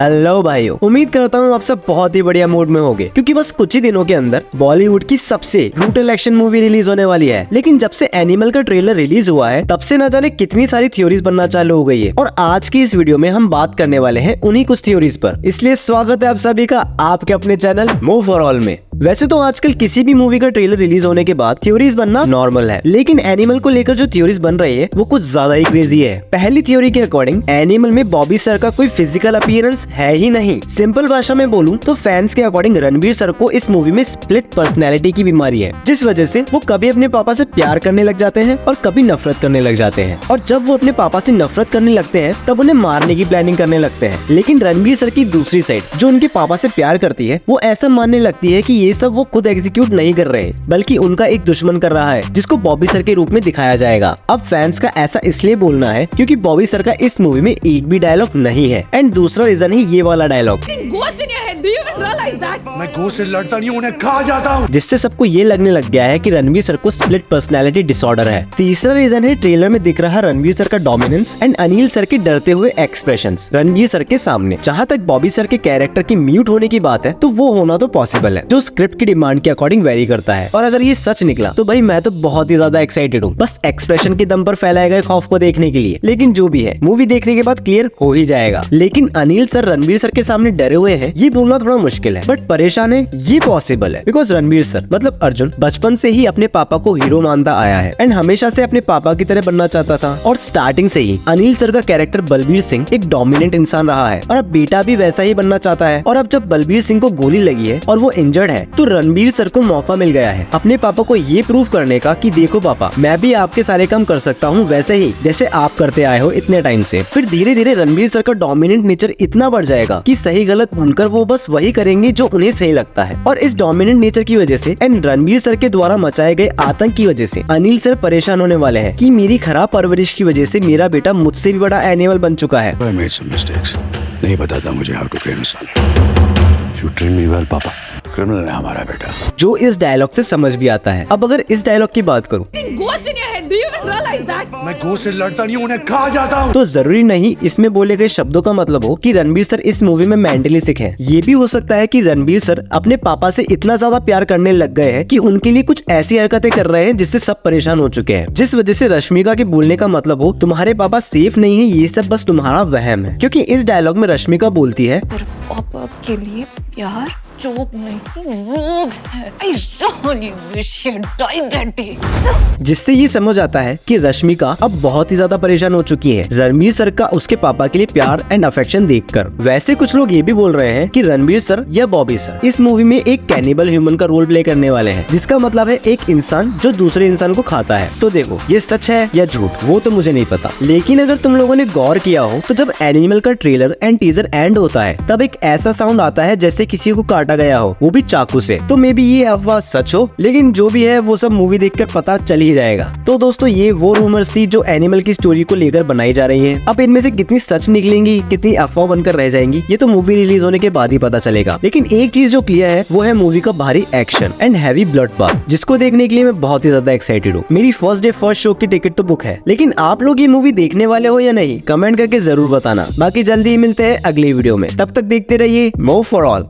Hello भाइयों, उम्मीद करता हूँ आप सब बहुत ही बढ़िया मूड में होंगे क्योंकि बस कुछ ही दिनों के अंदर बॉलीवुड की सबसे ब्रूटल एक्शन मूवी रिलीज होने वाली है। लेकिन जब से एनिमल का ट्रेलर रिलीज हुआ है तब से न जाने कितनी सारी थ्योरीज बनना चालू हो गई है और आज की इस वीडियो में हम बात करने वाले हैं उन्हीं कुछ थ्योरीज पर। इसलिए स्वागत है आप सभी का आपके अपने चैनल मूव फॉर ऑल में। वैसे तो आजकल किसी भी मूवी का ट्रेलर रिलीज होने के बाद थ्योरीज बनना नॉर्मल है, लेकिन एनिमल को लेकर जो थ्योरीज बन रही है वो कुछ ज्यादा ही क्रेजी है। पहली थ्योरी के अकॉर्डिंग एनिमल में बॉबी सर का कोई फिजिकल अपीयरेंस है ही नहीं। सिंपल भाषा में बोलूं तो फैंस के अकॉर्डिंग रणवीर सर को इस मूवी में स्प्लिट पर्सनैलिटी की बीमारी है, जिस वजह से वो कभी अपने पापा से प्यार करने लग जाते हैं और कभी नफरत करने लग जाते हैं। और जब वो अपने पापा से नफरत करने लगते हैं तब उन्हें मारने की प्लानिंग करने लगते हैं। लेकिन रणवीर सर की दूसरी साइड जो उनके पापा से प्यार करती है वो ऐसा मानने लगती है कि ये सब वो खुद एग्जीक्यूट नहीं कर रहे बल्कि उनका एक दुश्मन कर रहा है जिसको बॉबी सर के रूप में दिखाया जाएगा। अब फैंस का ऐसा इसलिए बोलना है क्योंकि बॉबी सर का इस मूवी में एक भी डायलॉग नहीं है एंड दूसरा रीजन है ये वाला डायलॉग, मैं घोस्ट से लड़ता नहीं, उन्हें खा जाता हूँ, जिससे सबको ये लगने लग गया है कि रणवीर सर को स्प्लिट पर्सनैलिटी डिसऑर्डर है। तीसरा रीजन है ट्रेलर में दिख रहा रणवीर सर का डोमिनेंस एंड अनिल सर के डरते हुए एक्सप्रेशंस रणवीर सर के सामने। जहाँ तक बॉबी सर के कैरेक्टर की म्यूट होने की बात है तो वो होना तो पॉसिबल है, जो स्क्रिप्ट की डिमांड के अकॉर्डिंग वेरी करता है। और अगर ये सच निकला तो भाई मैं तो बहुत ही ज्यादा एक्साइटेड हूँ। बस एक्सप्रेशन के दम पर फैलाए गए खौफ को देखने के लिए। लेकिन जो भी है मूवी देखने के बाद क्लियर हो ही जाएगा। लेकिन अनिल सर रणवीर सर के सामने डरे हुए हैं ये बोलना थोड़ा मुश्किल है, बट परेशान है ये पॉसिबल है बिकॉज रणवीर सर मतलब अर्जुन बचपन से ही अपने पापा को हीरो मानता आया है एंड हमेशा से अपने पापा की तरह बनना चाहता था। और स्टार्टिंग से ही अनिल सर का कैरेक्टर बलबीर सिंह एक डोमिनेंट इंसान रहा है और अब बेटा भी वैसा ही बनना चाहता है। और अब जब बलबीर सिंह को गोली लगी है और वो इंजर्ड है तो रणवीर सर को मौका मिल गया है अपने पापा को ये प्रूव करने का कि देखो पापा मैं भी आपके सारे काम कर सकता हूँ वैसे ही जैसे आप करते आए हो इतने टाइम से। फिर धीरे धीरे रणवीर सर का डोमिनेंट नेचर इतना बढ़ जाएगा कि सही गलत भूलकर वो बस वही करेंगे जो उन्हें सही लगता है। और इस डोमिनेंट नेचर की वजह से एंड रणवीर सर के द्वारा मचाए गए आतंक की वजह से अनिल सर परेशान होने वाले हैं कि मेरी खराब परवरिश की वजह से मेरा बेटा मुझसे भी बड़ा एनिमल बन चुका है। I made some mistakes. नहीं बताता मुझे how to train a son. You train me well, पापा। क्रिमिनल है हमारा बेटा, जो इस डायलॉग से समझ भी आता है। अब अगर इस डायलॉग की बात करूं मैं घोस्ट से लड़ता नहीं, उन्हें खा जाता हूँ। तो जरूरी नहीं इसमें बोले गए शब्दों का मतलब हो कि रणवीर सर इस मूवी में मेंटली सिक है। ये भी हो सकता है कि रणवीर सर अपने पापा से इतना ज्यादा प्यार करने लग गए हैं कि उनके लिए कुछ ऐसी हरकतें कर रहे हैं जिससे सब परेशान हो चुके हैं, जिस वजह से रश्मिका के बोलने का मतलब हो तुम्हारे पापा सेफ नहीं है, ये सब बस तुम्हारा वहम है। क्योंकि इस डायलॉग में रश्मिका बोलती है पापा के लिए प्यार जोक नहीं रोग है। I really wish she had died that day. जिससे ये समझ आता है कि रश्मिका अब बहुत ही ज्यादा परेशान हो चुकी है रणवीर सर का उसके पापा के लिए प्यार एंड अफेक्शन देखकर। वैसे कुछ लोग ये भी बोल रहे हैं कि रणवीर सर या बॉबी सर इस मूवी में एक कैनिबल ह्यूमन का रोल प्ले करने वाले हैं, जिसका मतलब है एक इंसान जो दूसरे इंसान को खाता है। तो देखो ये सच है या झूठ वो तो मुझे नहीं पता, लेकिन अगर तुम लोगों ने गौर किया हो तो जब एनिमल का ट्रेलर एंड टीजर एंड होता है तब एक ऐसा साउंड आता है जैसे किसी को काटा गया हो, वो भी चाकू से। तो मे बी ये अफवाह सच हो, लेकिन जो भी है वो सब मूवी देखकर पता चल ही जाएगा। तो दोस्तों ये वो रूमर्स थी जो एनिमल की स्टोरी को लेकर बनाई जा रही है। अब इनमें से कितनी सच निकलेंगी कितनी अफवाह बनकर रह जाएंगी ये तो मूवी रिलीज होने के बाद ही पता चलेगा। लेकिन एक चीज जो क्लियर है वो है मूवी का भारी action and heavy blood bath, जिसको देखने के लिए मैं बहुत ही ज्यादा एक्साइटेड हूँ। मेरी फर्स्ट डे फर्स्ट शो की टिकट तो बुक है, लेकिन आप लोग ये मूवी देखने वाले हो या नहीं कमेंट करके जरूर बताना। बाकी जल्दी ही मिलते हैं अगली वीडियो में, तब तक देखते रहिए मूव फॉर ऑल।